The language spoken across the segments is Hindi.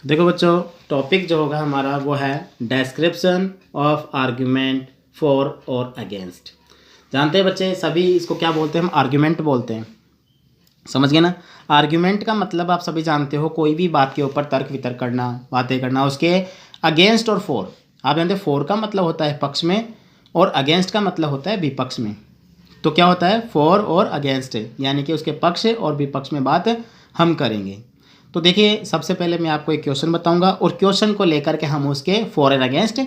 देखो बच्चों, टॉपिक जो होगा हमारा वो है डिस्क्रिप्शन ऑफ आर्ग्यूमेंट फॉर और अगेंस्ट। जानते हैं बच्चे सभी इसको क्या बोलते हैं? हम आर्ग्यूमेंट बोलते हैं। समझ गए ना? आर्ग्यूमेंट का मतलब आप सभी जानते हो, कोई भी बात के ऊपर तर्क वितर्क करना, बातें करना, उसके अगेंस्ट और फॉर। आप जानते हैं फॉर का मतलब होता है पक्ष में और अगेंस्ट का मतलब होता है विपक्ष में। तो क्या होता है? फॉर और अगेंस्ट, यानी कि उसके पक्ष और विपक्ष में बात हम करेंगे। तो देखिए, सबसे पहले मैं आपको एक क्वेश्चन बताऊंगा और क्वेश्चन को लेकर के हम उसके फॉर एंड अगेंस्ट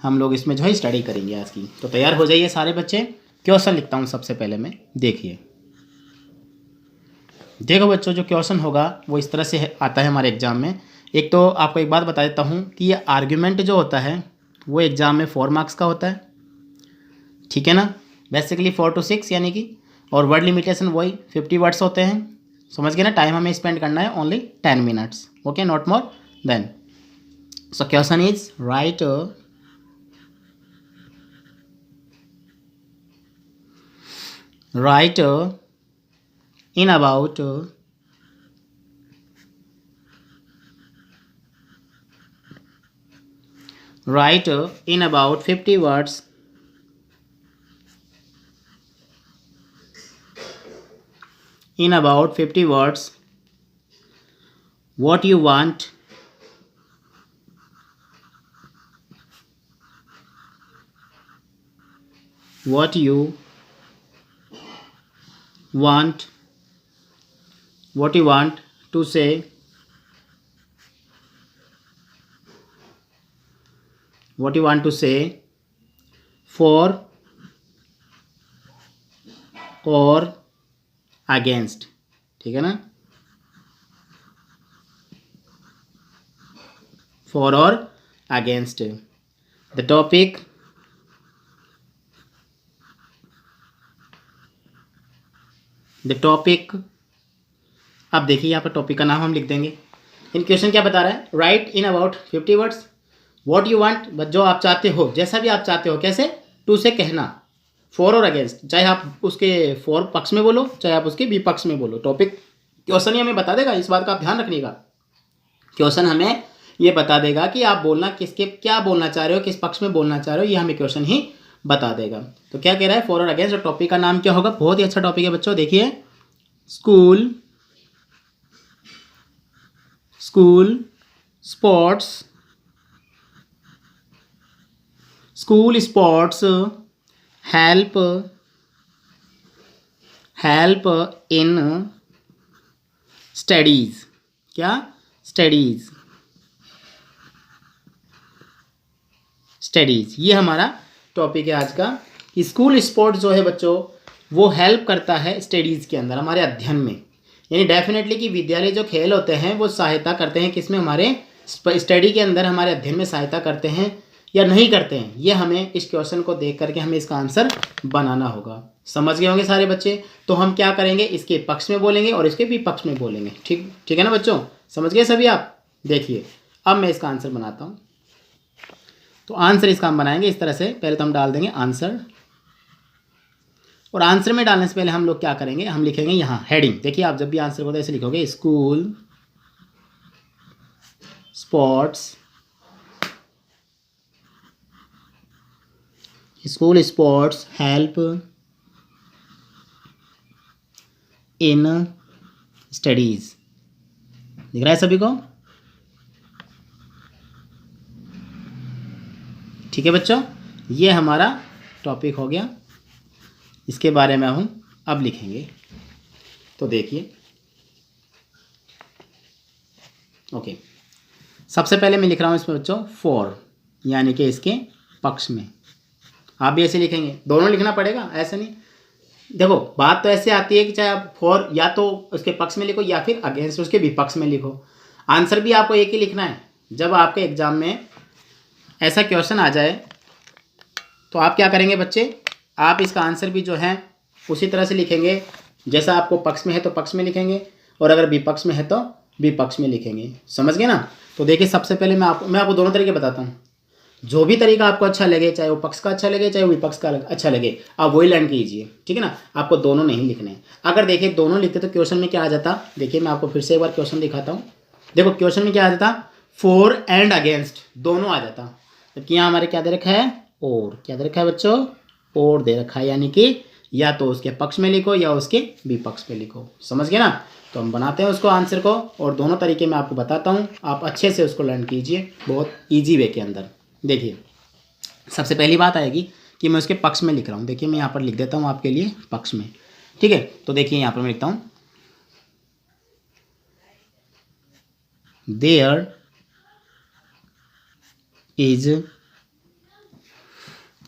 हम लोग इसमें जो है स्टडी करेंगे आज की। तो तैयार हो जाइए सारे बच्चे। क्वेश्चन लिखता हूँ सबसे पहले मैं, देखिए। देखो बच्चों, जो क्वेश्चन होगा वो इस तरह से आता है हमारे एग्जाम में। एक तो आपको एक बात बता देता हूँ कि ये आर्ग्यूमेंट जो होता है वो एग्जाम में 4 मार्क्स का होता है, ठीक है ना? बेसिकली 4 to 6 यानी कि, और वर्ड लिमिटेशन वही 50 वर्ड्स होते हैं। समझ गए ना? टाइम हमें स्पेंड करना है only 10 minutes, okay, not more than. So question is right in about write in about 50 words what you want what you want to say for or against, ठीक है ना? for or against the topic अब देखिए यहाँ पर टॉपिक का नाम हम लिख देंगे। इन क्वेश्चन क्या बता रहा है? Right in about 50 words what you want, जो आप चाहते हो, जैसा भी आप चाहते हो। कैसे? टू से कहना, फॉर और अगेंस्ट, चाहे आप उसके फॉर पक्ष में बोलो, चाहे आप उसके विपक्ष में बोलो। टॉपिक क्वेश्चन ही हमें बता देगा, इस बात का आप ध्यान रखिएगा। क्वेश्चन हमें ये बता देगा कि आप बोलना किसके, क्या बोलना चाह रहे हो, किस पक्ष में बोलना चाह रहे हो, ये हमें क्वेश्चन ही बता देगा। तो क्या कह रहा है? फॉर और अगेंस्ट। और टॉपिक का नाम क्या होगा? बहुत ही अच्छा टॉपिक है बच्चों, देखिए। School sports help in studies. क्या? स्टडीज। ये हमारा टॉपिक है आज का कि स्कूल स्पोर्ट्स जो है बच्चों वो हेल्प करता है स्टडीज़ के अंदर, हमारे अध्ययन में। यानी डेफिनेटली कि विद्यालय जो खेल होते हैं वो सहायता करते हैं किसमें? हमारे स्टडी के अंदर, हमारे अध्ययन में सहायता करते हैं या नहीं करते हैं, ये हमें इस क्वेश्चन को देख करके हमें इसका आंसर बनाना होगा। समझ गए होंगे सारे बच्चे? तो हम क्या करेंगे? इसके पक्ष में बोलेंगे और इसके विपक्ष में बोलेंगे। ठीक है ना बच्चों? समझ गए सभी आप? देखिए, अब मैं इसका आंसर बनाता हूँ। तो आंसर इसका हम बनाएंगे इस तरह से। पहले तो हम डाल देंगे आंसर, और आंसर में डालने से पहले हम लोग क्या करेंगे? हम लिखेंगे यहाँ हेडिंग। देखिए, आप जब भी आंसर को ऐसे लिखोगे, school sports help in studies. दिख रहा है सभी को? ठीक है बच्चों, ये हमारा टॉपिक हो गया। इसके बारे में हम अब लिखेंगे। तो देखिए, ओके, सबसे पहले मैं लिख रहा हूँ इसमें बच्चों फॉर, यानी कि इसके पक्ष में। आप भी ऐसे लिखेंगे, दोनों लिखना पड़ेगा, ऐसे नहीं। देखो, बात तो ऐसे आती है कि चाहे आप फॉर या तो उसके पक्ष में लिखो या फिर अगेंस्ट उसके विपक्ष में लिखो। आंसर भी आपको एक ही लिखना है। जब आपके एग्जाम में ऐसा क्वेश्चन आ जाए तो आप क्या करेंगे बच्चे? आप इसका आंसर भी जो है उसी तरह से लिखेंगे, जैसा आपको पक्ष में है तो पक्ष में लिखेंगे, और अगर विपक्ष में है तो विपक्ष में लिखेंगे। समझ गए ना? तो देखिए, सबसे पहले मैं आपको दोनों तरीके बताता हूँ। जो भी तरीका आपको अच्छा लगे, चाहे वो पक्ष का अच्छा लगे चाहे विपक्ष का अच्छा लगे, आप वही लर्न कीजिए। ठीक है ना? आपको दोनों नहीं लिखने हैं। अगर देखिए दोनों लिखते तो क्वेश्चन में क्या आ जाता? देखिए, मैं आपको फिर से एक बार क्वेश्चन दिखाता हूँ। देखो, क्वेश्चन में क्या आ जाता? फॉर एंड अगेंस्ट दोनों आ जाता, जबकि यहाँ हमारे क्या दे रखा है, और क्या दे रखा है बच्चों, और दे रखा है, यानी कि या तो उसके पक्ष में लिखो या उसके विपक्ष में लिखो। समझ गए ना। तो हम बनाते हैं उसको आंसर को, और दोनों तरीके मैं आपको बताता हूँ, आप अच्छे से उसको लर्न कीजिए बहुत ईजी वे के अंदर। देखिए सबसे पहली बात आएगी कि मैं उसके पक्ष में लिख रहा हूँ। देखिए मैं यहाँ पर लिख देता हूँ आपके लिए पक्ष में, ठीक है। तो देखिए यहाँ पर मैं लिखता हूँ there is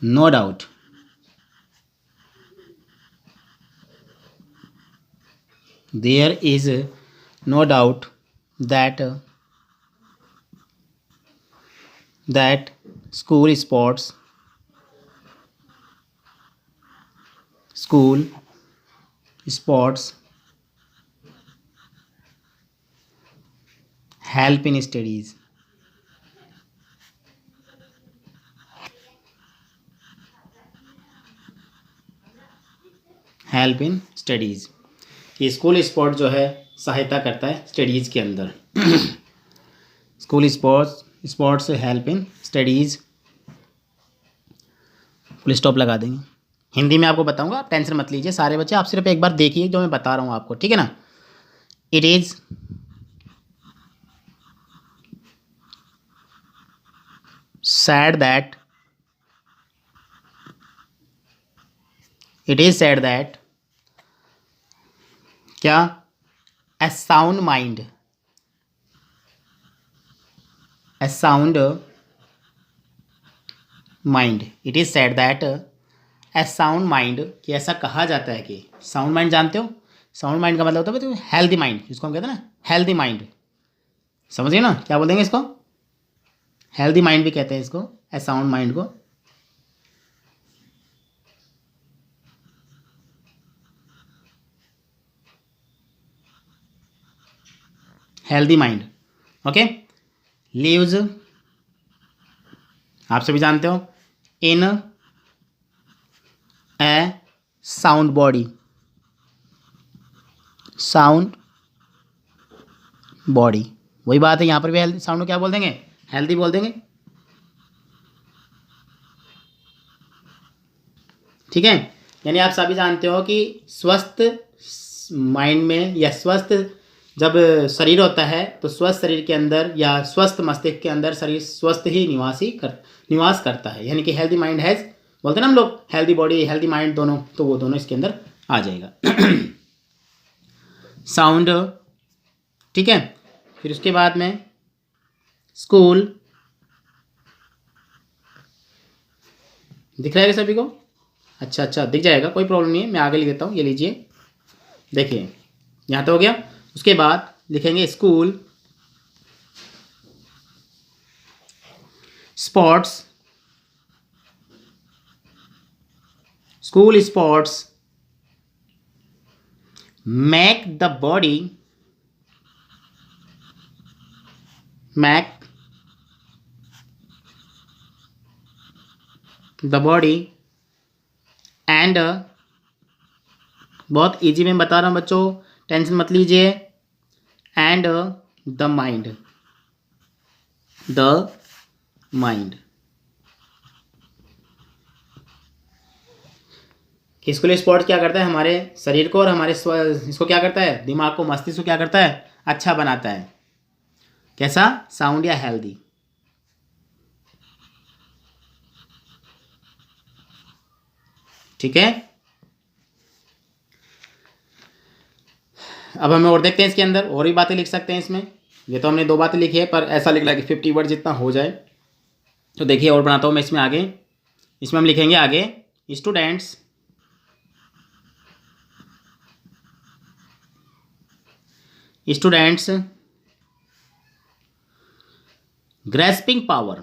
no doubt there is no doubt that school sports help in studies, help in studies, कि स्कूल स्पोर्ट जो है सहायता करता है स्टडीज़ के अंदर। School sports help in studies, full stop लगा देंगे। हिंदी में आपको बताऊंगा, आप टेंशन मत लीजिए सारे बच्चे, आप सिर्फ एक बार देखिए जो मैं बता रहा हूँ आपको, ठीक है ना। इट इज़ सैड दैट क्या, a sound mind it is said that a sound mind, कि ऐसा कहा जाता है कि साउंड माइंड जानते हो, साउंड माइंड का मतलब होता है तो हेल्दी माइंड, जिसको हम कहते हैं ना हेल्दी माइंड, समझिए ना क्या बोलेंगे इसको, हेल्दी माइंड भी कहते हैं इसको, ए साउंड माइंड को। Healthy mind, okay. लीव्स आप सभी जानते हो, इन ए साउंड बॉडी, वही बात है, यहाँ पर भी हेल्दी साउंड को क्या बोल देंगे, हेल्दी बोल देंगे, ठीक है। यानी आप सभी जानते हो कि स्वस्थ माइंड में या स्वस्थ जब शरीर होता है तो स्वस्थ शरीर के अंदर या स्वस्थ मस्तिष्क के अंदर शरीर स्वस्थ ही निवास करता है, यानी कि हेल्दी माइंड हैज़, बोलते हैं ना हम लोग, हेल्दी बॉडी हेल्दी माइंड दोनों, तो वो दोनों इसके अंदर आ जाएगा। साउंड, ठीक है। फिर उसके बाद में स्कूल, दिख रहा है सभी को, अच्छा दिख जाएगा, कोई प्रॉब्लम नहीं है, मैं आगे लिख देता हूँ, ये लीजिए। देखिए यहाँ तो हो गया, उसके बाद लिखेंगे school sports make the body and बहुत इजी में बता रहा हूँ बच्चों, टेंशन मत लीजिए, एंड द माइंड कि स्कूल स्पोर्ट्स क्या करता है, हमारे शरीर को और हमारे इसको क्या करता है, दिमाग को, मस्तिष्क को क्या करता है, अच्छा बनाता है। कैसा, साउंड या हेल्दी, ठीक है। अब हमें और देखते हैं इसके अंदर, और भी बातें लिख सकते हैं इसमें। ये तो हमने 2 बातें लिखी है, पर ऐसा लिख रहा है कि 50 वर्ड जितना हो जाए। तो देखिए और बनाता हूँ मैं इसमें आगे, इसमें हम लिखेंगे आगे students grasping power,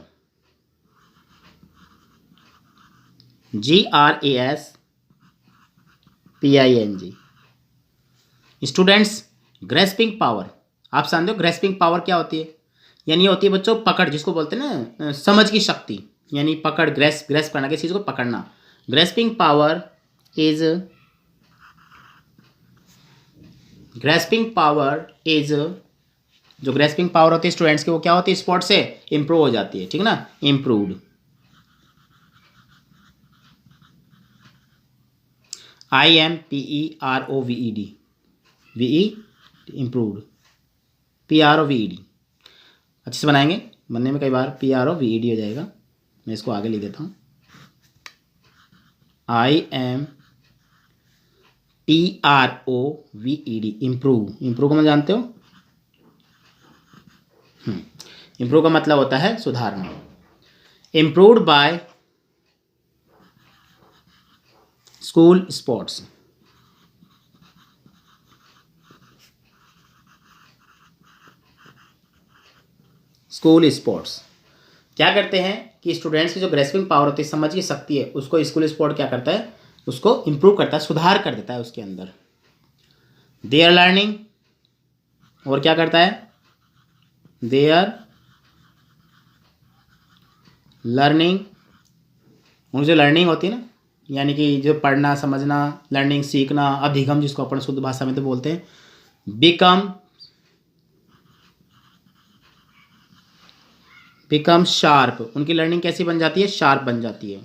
GRASPING, students grasping power. आप जानते हो ग्रेस्पिंग पावर क्या होती है, यानी होती है बच्चों पकड़, जिसको बोलते हैं ना समझ की शक्ति, यानी पकड़, ग्रेस्प करना, किसी चीज़ को पकड़ना। ग्रेस्पिंग पावर इज जो ग्रेस्पिंग पावर होती है स्टूडेंट्स की वो क्या होती है, स्पोर्ट से इंप्रूव हो जाती है, ठीक है ना, improved. IMPROVED, VE improved, PROVED। अच्छे से बनाएंगे, बनने में कई बार PROVED हो जाएगा, मैं इसको आगे लिख देता हूँ। IMPROVED, improve. इम्प्रूव को मैं जानते हो, इम्प्रूव का मतलब होता है सुधारना। Improved by school sports. School sports क्या करते हैं कि स्टूडेंट्स की जो ग्रेस्पिंग पावर होती है, समझ की शक्ति है, उसको स्कूल स्पोर्ट क्या करता है, उसको इंप्रूव करता है, सुधार कर देता है उसके अंदर। दे आर लर्निंग, और क्या करता है, दे आर लर्निंग, उनकी जो लर्निंग होती है ना, यानी कि जो पढ़ना समझना, लर्निंग सीखना, अधिगम जिसको अपन शुद्ध भाषा में तो बोलते हैं, बिकम शार्प। उनकी लर्निंग कैसी बन जाती है, शार्प बन जाती है,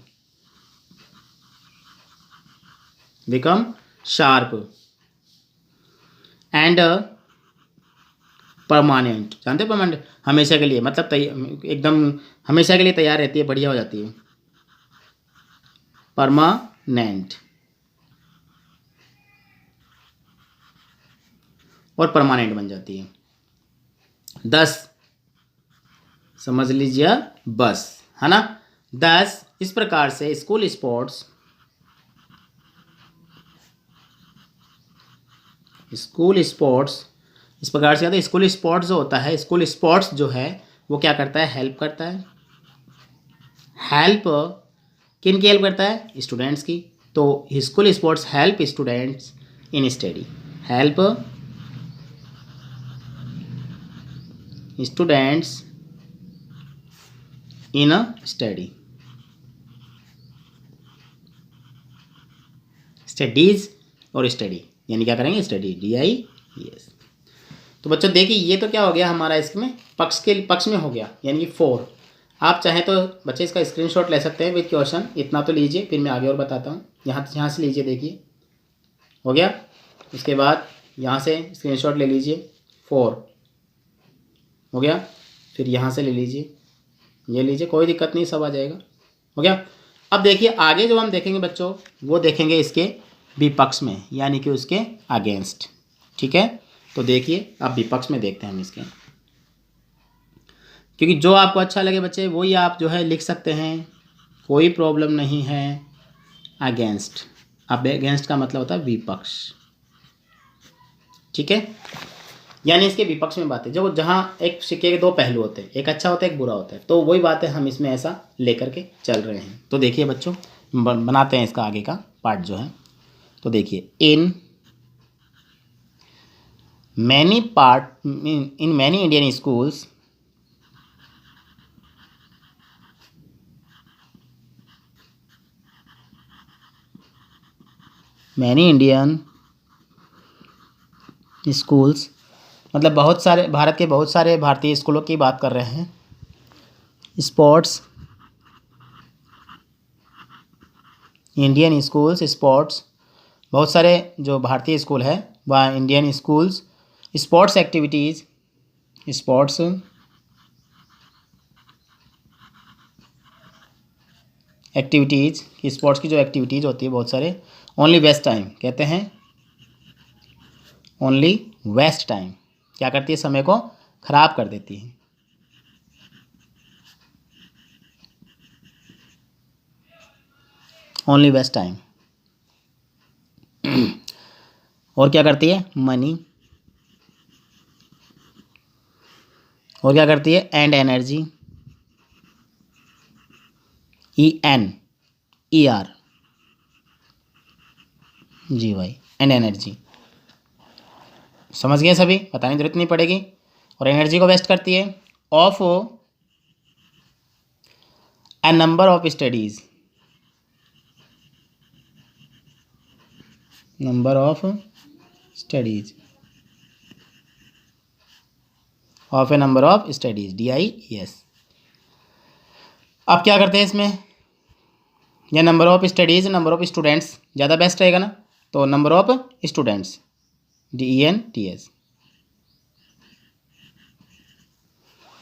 बिकम शार्प एंड परमानेंट। जानते हो परमानेंट, हमेशा के लिए, मतलब एकदम हमेशा के लिए तैयार रहती है, बढ़िया हो जाती है, परमानेंट और परमानेंट बन जाती है। 10 समझ लीजिए, बस, है ना। 10 इस प्रकार से स्कूल स्पोर्ट्स, इस प्रकार से आता है। स्कूल स्पोर्ट्स जो होता है, स्कूल स्पोर्ट्स जो है वो क्या करता है, हेल्प करता है। हेल्प किन की हेल्प करता है, स्टूडेंट्स की। तो school sports help students in study, help students in study, studies और स्टडी, यानी क्या करेंगे, स्टडी, DI, yes। तो बच्चों देखिए, ये तो क्या हो गया हमारा, इसमें पक्ष में हो गया, यानी कि 4। आप चाहें तो बच्चे इसका स्क्रीनशॉट ले सकते हैं विद क्वेश्चन, इतना तो लीजिए, फिर मैं आगे और बताता हूँ। यहाँ से लीजिए, देखिए हो गया। उसके बाद यहाँ से स्क्रीनशॉट ले लीजिए, 4 हो गया। फिर यहाँ से ले लीजिए, ये लीजिए, कोई दिक्कत नहीं, सब आ जाएगा, हो गया। अब देखिए आगे जो हम देखेंगे बच्चों, वो देखेंगे इसके विपक्ष में, यानी कि उसके अगेंस्ट, ठीक है। तो देखिए अब विपक्ष में देखते हैं हम इसके, क्योंकि जो आपको अच्छा लगे बच्चे वही आप जो है लिख सकते हैं, कोई प्रॉब्लम नहीं है। अगेंस्ट, अब अगेंस्ट का मतलब होता है विपक्ष, ठीक है, यानी इसके विपक्ष में बातें, जो जहाँ एक सिक्के के 2 पहलू होते हैं, एक अच्छा होता है, एक बुरा होता है, तो वही बातें हम इसमें ऐसा लेकर के चल रहे हैं। तो देखिए बच्चों, बनाते हैं इसका आगे का पार्ट जो है। तो देखिए, in many Indian schools, many Indian schools मतलब बहुत सारे, भारत के बहुत सारे भारतीय स्कूलों की बात कर रहे हैं। स्पोर्ट्स, इंडियन स्कूल्स स्पोर्ट्स, बहुत सारे जो भारतीय स्कूल है वह Indian schools sports activities, sports activities, sports की जो एक्टिविटीज़ होती है बहुत सारे, ओनली वेस्ट टाइम कहते हैं, ओनली वेस्ट टाइम क्या करती है, समय को खराब कर देती है। Only waste time. और क्या करती है, मनी, और क्या करती है, एंड एनर्जी, ENER, जी भाई, एंड एनर्जी, समझ गए सभी, बताने की जरूरत नहीं पड़ेगी। और एनर्जी को वेस्ट करती है, of A number of studies, number of studies, of A number of studies, DIES। अब क्या करते हैं इसमें, या number of studies, number of students ज़्यादा बेस्ट रहेगा ना, तो नंबर ऑफ स्टूडेंट्स, DENTS।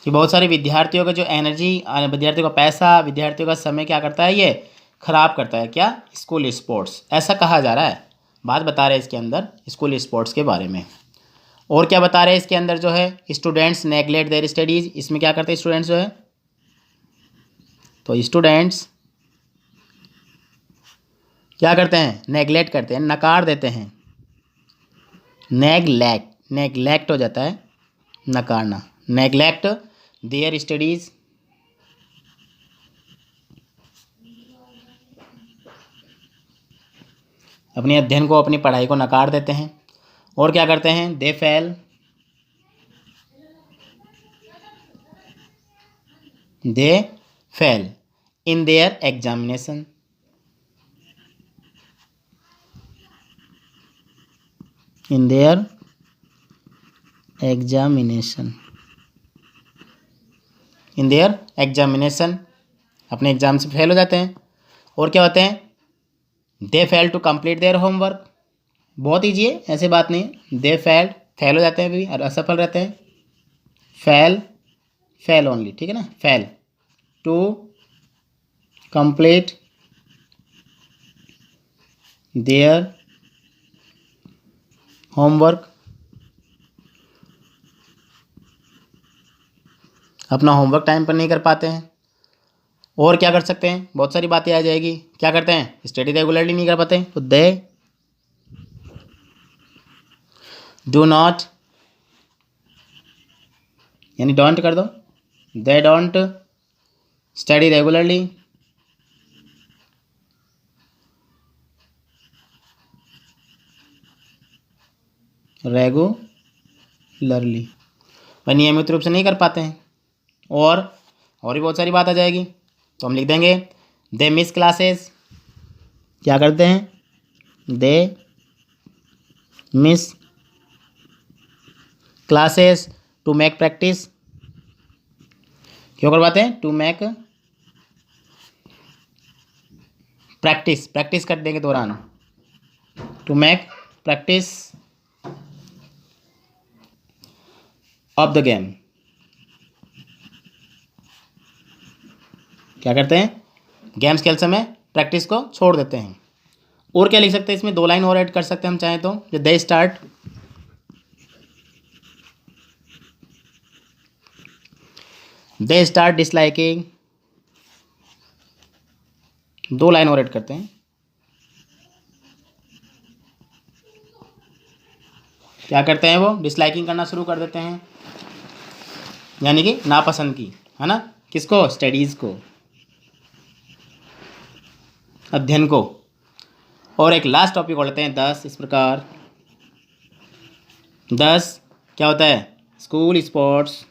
कि बहुत सारे विद्यार्थियों का जो एनर्जी, विद्यार्थियों का पैसा, विद्यार्थियों का समय क्या करता है, ये खराब करता है क्या, स्कूल स्पोर्ट्स, ऐसा कहा जा रहा है। बात बता रहे हैं इसके अंदर स्कूल स्पोर्ट्स के बारे में। और क्या बता रहे हैं इसके अंदर जो है, स्टूडेंट्स नेगलेक्ट देयर स्टडीज़, इसमें क्या करते हैं स्टूडेंट्स जो है, तो स्टूडेंट्स क्या करते हैं, नेगलेक्ट करते हैं, नकार देते हैं, नेगलेक्ट हो जाता है नकारना, नेगलेक्ट देयर स्टडीज़, अपने अध्ययन को, अपनी पढ़ाई को नकार देते हैं। और क्या करते हैं, they fail in their examination, अपने एग्जाम से फेल हो जाते हैं। और क्या होते हैं, they fail to complete their homework, बहुत ईजी है, ऐसी बात नहीं है, दे फेल हो जाते हैं भी और असफल रहते हैं, फेल ओनली, ठीक है ना, fail to complete their homework, अपना होमवर्क टाइम पर नहीं कर पाते हैं। और क्या कर सकते हैं, बहुत सारी बातें आ जाएगी, क्या करते हैं, स्टडी रेगुलरली नहीं कर पाते, तो दे डू नॉट, यानी डोंट कर दो, दे डोंट स्टडी रेगुलरली, वह नियमित रूप से नहीं कर पाते हैं। और भी बहुत सारी बात आ जाएगी, तो हम लिख देंगे दे मिस क्लासेस, क्या करते हैं, they miss classes to make practice, क्यों करवाते हैं, टू मेक प्रैक्टिस करने के दौरान, to make practice of the game, क्या करते हैं, गेम्स खेलते समय प्रैक्टिस को छोड़ देते हैं। और क्या लिख सकते हैं इसमें, 2 लाइन और ऐड कर सकते हैं हम चाहें तो, जो दे स्टार्ट डिसलाइकिंग, 2 लाइन और ऐड करते हैं, क्या करते हैं, वो डिसलाइकिंग करना शुरू कर देते हैं, यानी कि नापसंद की, है ना, किसको, स्टडीज़ को, अध्ययन को। और एक लास्ट टॉपिक और लेते हैं 10, इस प्रकार 10 क्या होता है, स्कूल स्पोर्ट्स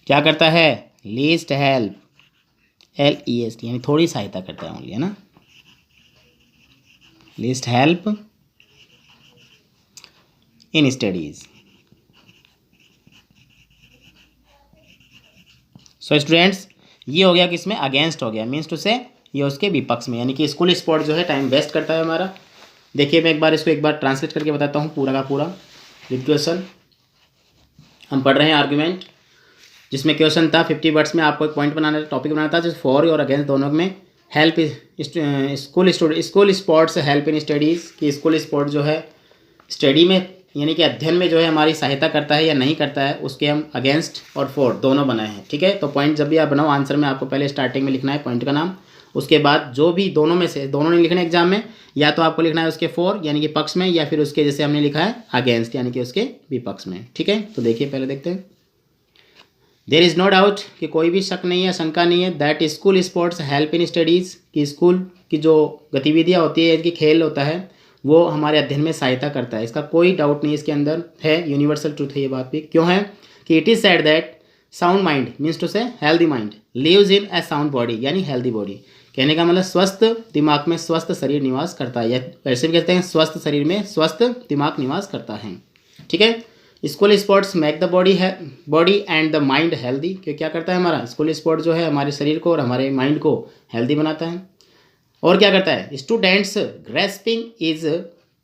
क्या करता है, लीस्ट हेल्प, LEST, यानी थोड़ी सहायता करता है ओनली, है ना, least help in studies. So students, ये हो गया कि इसमें अगेंस्ट हो गया, मीन्स टू से ये उसके विपक्ष में, यानी कि स्कूल स्पोर्ट जो है टाइम वेस्ट करता है हमारा। देखिए मैं एक बार ट्रांसलेट करके बताता हूँ पूरा का पूरा। विद क्वेश्चन हम पढ़ रहे हैं आर्ग्यूमेंट, जिसमें क्वेश्चन था 50 वर्ड्स में आपको एक पॉइंट बनाना, टॉपिक बनाना था, जिस फॉर और अगेंस्ट दोनों में help school sports help in studies, कि स्कूल स्पोर्ट जो है स्टडी में यानी कि अध्ययन में जो है हमारी सहायता करता है या नहीं करता है, उसके हम अगेंस्ट और फॉर दोनों बनाए हैं, ठीक है। तो पॉइंट जब भी आप बनाओ आंसर में आपको पहले स्टार्टिंग में लिखना है पॉइंट का नाम, उसके बाद जो भी दोनों में से, दोनों नहीं लिखना एग्जाम में, या तो आपको लिखना है उसके फॉर यानी कि पक्ष में, या फिर उसके जैसे हमने लिखा है अगेंस्ट यानी कि उसके विपक्ष में, ठीक है। तो देखिए पहले देखते हैं। देयर इज़ नो डाउट, कि कोई भी शक नहीं है, शंका नहीं है, that school sports help in studies, कि स्कूल की जो गतिविधियाँ होती है, कि खेल होता है, वो हमारे अध्ययन में सहायता करता है, इसका कोई डाउट नहीं इसके अंदर है, यूनिवर्सल ट्रूथ है ये बात भी। क्यों है कि it is said that sound mind means to say healthy mind lives in a sound body, यानी हेल्दी बॉडी, कहने का मतलब स्वस्थ दिमाग में स्वस्थ शरीर निवास करता है, या वैसे भी कहते हैं स्वस्थ शरीर में स्वस्थ दिमाग निवास करता है। ठीक है। School sports make the body and the mind healthy, क्यों क्या करता है हमारा स्कूल स्पोर्ट जो है हमारे शरीर को और हमारे माइंड को हेल्दी बनाता है। और क्या करता है, students grasping is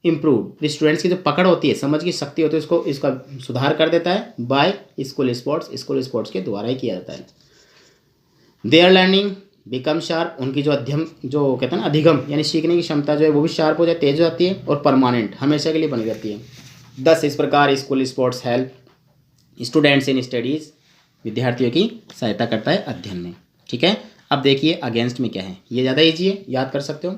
improve, students की जो पकड़ होती है, समझ की शक्ति होती है, उसको इसका सुधार कर देता है बाय स्कूल स्पोर्ट्स के द्वारा ही किया जाता है। देयर लर्निंग बिकम शार्प, उनकी जो जो कहते हैं ना अधिगम यानी सीखने की क्षमता जो है वो भी शार्प हो जाए, तेज हो जाती है और परमानेंट हमेशा के लिए बनी रहती है। दस इस प्रकार school sports help students in studies, विद्यार्थियों की सहायता करता है अध्ययन में। ठीक है। अब देखिए अगेंस्ट में क्या है, ये ज़्यादा ईजी है, याद कर सकते हो।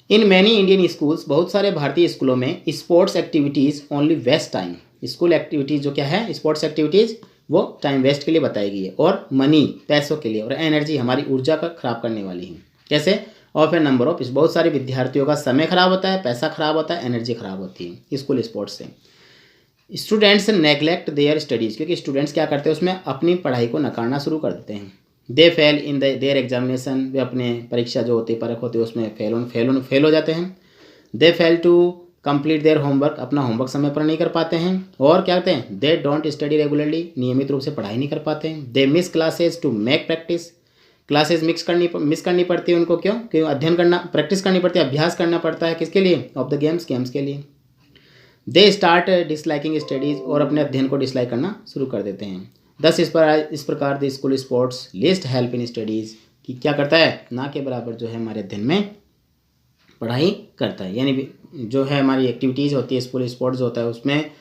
इन मैनी इंडियन स्कूल्स, बहुत सारे भारतीय स्कूलों में sports activities only waste time, school activities जो क्या है स्पोर्ट्स एक्टिविटीज़ वो टाइम वेस्ट के लिए बताई गई है, और मनी पैसों के लिए, और एनर्जी हमारी ऊर्जा का खराब करने वाली है। कैसे, ऑफ ए नंबर ऑफ, बहुत सारे विद्यार्थियों का समय खराब होता है, पैसा खराब होता है, एनर्जी खराब होती है स्कूल स्पोर्ट्स से। स्टूडेंट्स नेग्लेक्ट देयर स्टडीज़, क्योंकि स्टूडेंट्स क्या करते हैं उसमें अपनी पढ़ाई को नकारना शुरू कर देते हैं। They fail in their examination, वे अपने परीक्षा जो होती है परख होती है उसमें फेल हो जाते हैं। They fail to complete their homework, अपना होमवर्क समय पर नहीं कर पाते हैं। और क्या कहते हैं, दे डोंट स्टडी रेगुलरली, नियमित रूप से पढ़ाई नहीं कर पाते हैं। They miss classes to make practice, classes miss करनी पड़ती है उनको, क्योंकि अध्ययन करना, प्रैक्टिस करनी पड़ती है, अभ्यास करना पड़ता है, किसके लिए, ऑफ द गेम्स के लिए। दे स्टार्ट डिसलाइकिंग स्टडीज़, और अपने अध्ययन को डिसलाइक करना शुरू कर देते हैं। दस इस प्रकार the school sports list help in studies, कि क्या करता है, ना के बराबर जो है हमारे अध्ययन में पढ़ाई करता है, यानी जो है हमारी एक्टिविटीज़ होती है स्कूल स्पोर्ट्स होता है उसमें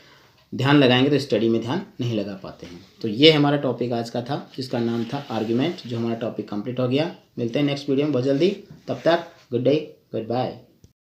ध्यान लगाएंगे तो स्टडी में ध्यान नहीं लगा पाते हैं। तो ये हमारा टॉपिक आज का था जिसका नाम था आर्ग्यूमेंट, जो हमारा टॉपिक कंप्लीट हो गया। मिलते हैं नेक्स्ट वीडियो में बहुत जल्दी, तब तक गुड डे, गुड बाय।